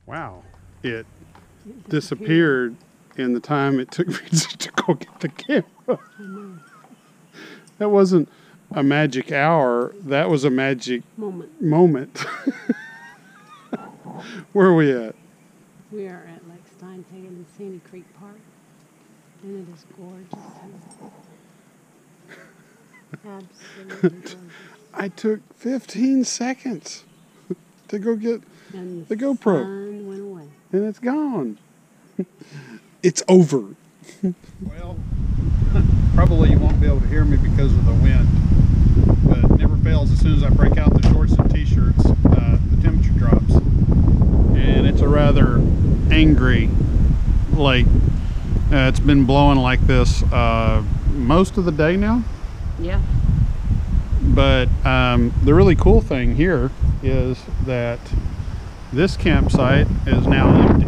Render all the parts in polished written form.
Wow. It disappeared in the time it took me to go get the camera. That wasn't a magic hour. That was a magic moment. Where are we at? We are at Lake Steinhagen in Sandy Creek Park, and it is gorgeous here. Absolutely gorgeous. I took 15 seconds to go get And the GoPro. sun went away. And it's gone. It's over. Well, probably you won't be able to hear me because of the wind, but it never fails. As soon as I break out the shorts and t-shirts, the temperature drops, and it's a rather angry lake. It's been blowing like this most of the day now. Yeah. But the really cool thing here is that this campsite is now empty.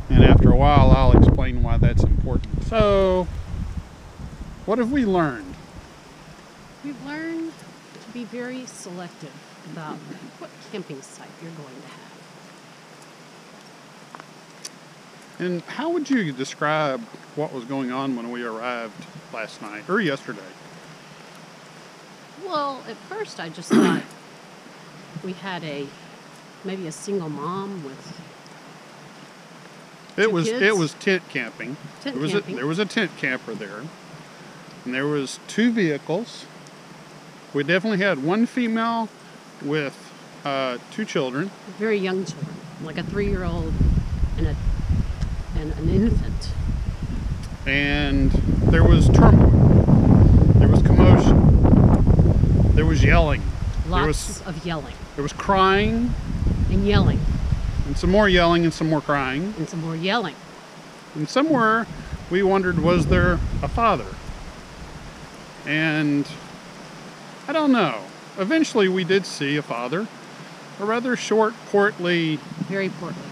And after a while, I'll explain why that's important. So, what have we learned? We've learned to be very selective about what camping site you're going to have. And how would you describe what was going on when we arrived last night or yesterday? Well, at first I just thought we had maybe a single mom with It kids? was tent camping. Tent There camping. was a tent camper there, and there was 2 vehicles. We definitely had one female with 2 children. very young children, like a 3-year-old and an infant. And there was turmoil. There was commotion. There was yelling. Lots of yelling There was crying, and yelling and some more yelling and some more crying. and some more yelling. And somewhere we wondered, was there a father? And I don't know. Eventually we did see a father, a rather short, portly, Very portly,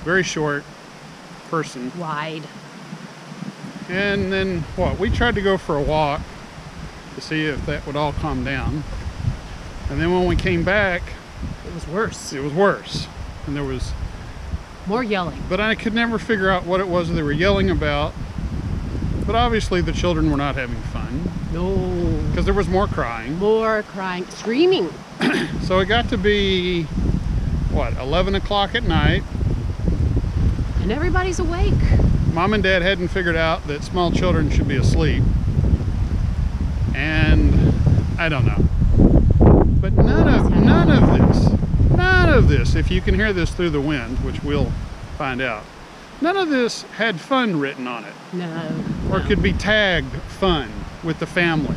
very short person. wide. And then we tried to go for a walk to see if that would all calm down. And then when we came back, It was worse. it was worse. And there was, More yelling. but I could never figure out what it was they were yelling about. But obviously the children were not having fun No. because there was more crying. More crying, screaming. So it got to be, 11 o'clock at night. And everybody's awake. Mom and Dad hadn't figured out that small children should be asleep. And I don't know. But none of this, if you can hear this through the wind, which we'll find out, none of this had fun written on it. No. Or could be tagged fun with the family.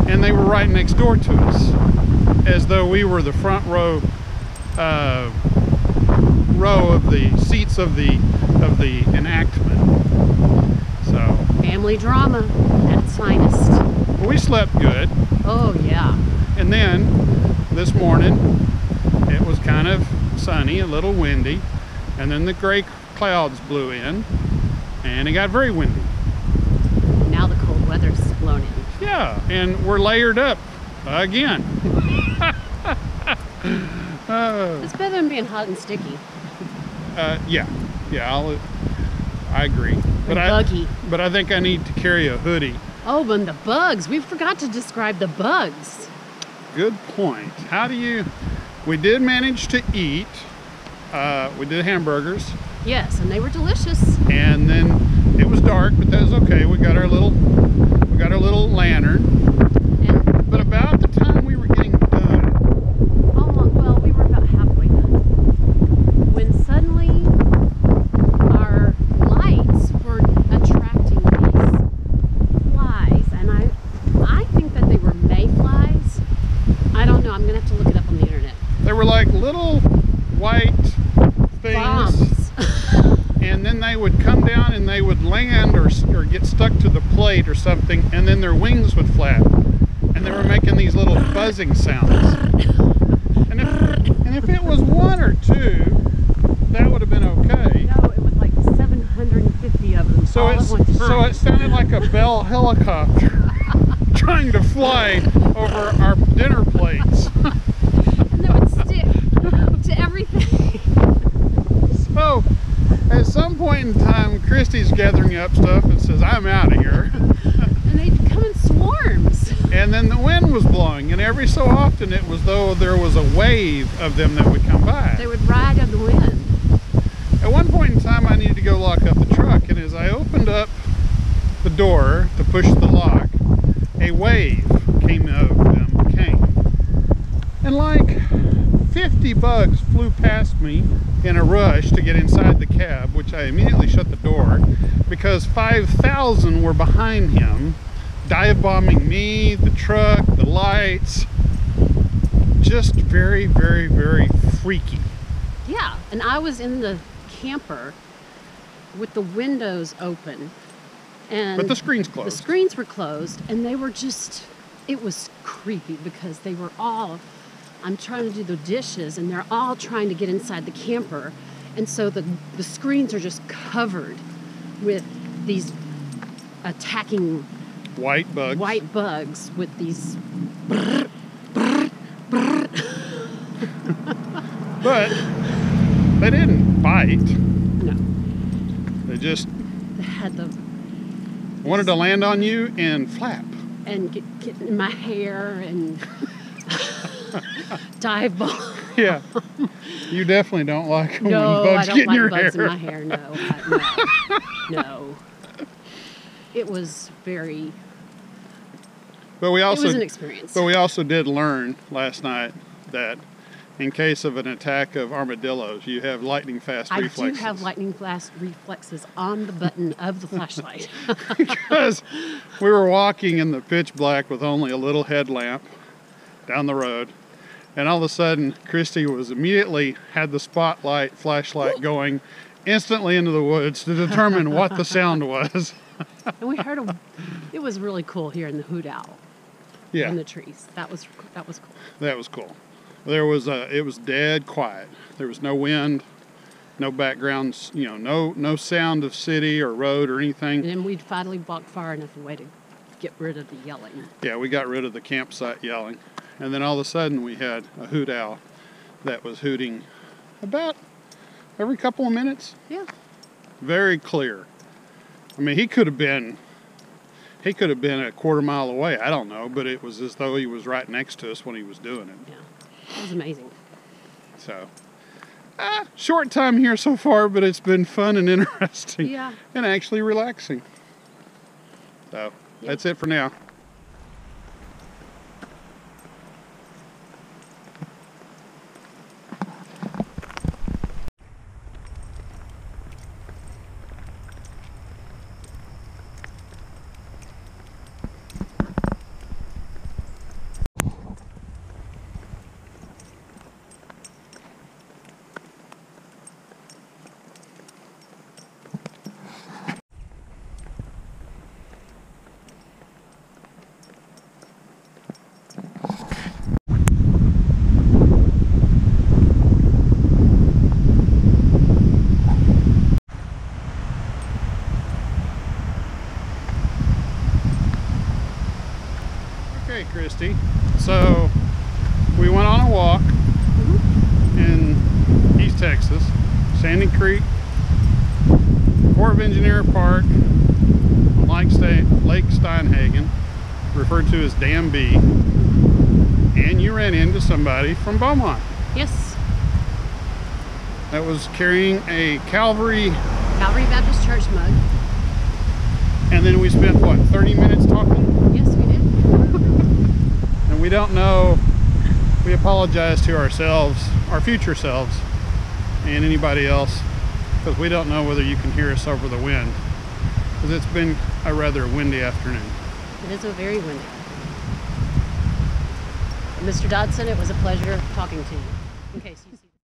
And they were right next door to us, as though we were the front row of the seats of the enactment. So Family drama at its finest. we slept good, Oh, yeah. and then this morning it was kind of sunny, a little windy, and then the gray clouds blew in, and it got very windy. Now the cold weather's blown in. Yeah, and we're layered up again. It's better than being hot and sticky. Yeah, I agree. And buggy. But I think I need to carry a hoodie. Oh, and the bugs. We forgot to describe the bugs. Good point. We did manage to eat. We did hamburgers, Yes, and they were delicious. and then it was dark, but that was okay. We got our little lantern. And But about the time we were getting done, well, we were about halfway done. When suddenly our lights were attracting these flies. And I think that they were mayflies. I don't know. I'm going to have to look it up on the internet. there were like little white things. Bombs. And then they would come down and they would land or get stuck to the plate or something, and then their wings would flap. And they were making these little buzzing sounds. And if it was 1 or 2, that would have been okay. No, it was like 750 of them So all at one time. so it sounded like a Bell helicopter trying to fly over our dinner plates. And they would stick to everything. At some point in time, Christy's gathering up stuff and says, I'm out of here. And they'd come in swarms. And then the wind was blowing, and every so often it was though there was a wave of them that would come by. They would ride on the wind. At one point in time, I needed to go lock up the truck, and as I opened up the door to push the lock, a wave came. And like 50 bugs flew past me in a rush to get inside the cab, which I immediately shut the door because 5,000 were behind him, dive bombing me, the truck, the lights. Just very, very, very freaky. Yeah, and I was in the camper with the windows open. And But the screen's closed. The screens were closed, and they were just, it was creepy because they were all, I'm trying to do the dishes, and they're all trying to get inside the camper. And so the screens are just covered with these attacking White bugs. white bugs with these. But they didn't bite. No, They just they had the, wanted to land on you and flap. and get in my hair and dive bomb. Yeah. You definitely don't like No, when I bugs don't get in like your bugs hair. in my hair. No, no. It was very. But we It was an also experience. but we also did learn last night that in case of an attack of armadillos, you have lightning fast I reflexes. do have lightning fast reflexes on the button of the flashlight. Because we were walking in the pitch black with only a little headlamp down the road, and all of a sudden Christy was immediately had the spotlight flashlight going instantly into the woods to determine what the sound was. And we heard it was really cool hearing the hoot owl Yeah, in the trees. That was cool. that was cool. It was dead quiet. There was no wind, no backgrounds, no sound of city or road or anything. And then we'd finally walked far enough away to get rid of the yelling. Yeah, we got rid of the campsite yelling. And then all of a sudden we had a hoot owl that was hooting about every couple of minutes. Yeah. Very clear. I mean, he could have been a quarter mile away. I don't know, but it was as though he was right next to us when he was doing it. Yeah. It was amazing. So, short time here so far, but it's been fun and interesting. Yeah. And actually relaxing. So, that's it for now. Okay, Christy. So we went on a walk in East Texas, Sandy Creek, Corps of Engineer Park, Lake Steinhagen, referred to as Dam B, and you ran into somebody from Beaumont Yes. that was carrying a Calvary, Baptist Church mug. and then we spent, what, 30 minutes talking? Yes, we did. And we don't know, we apologize to ourselves, our future selves, and anybody else, because we don't know whether you can hear us over the wind, because it's been a rather windy afternoon. It is a very windy. Mr. Dodson, it was a pleasure talking to you. In case you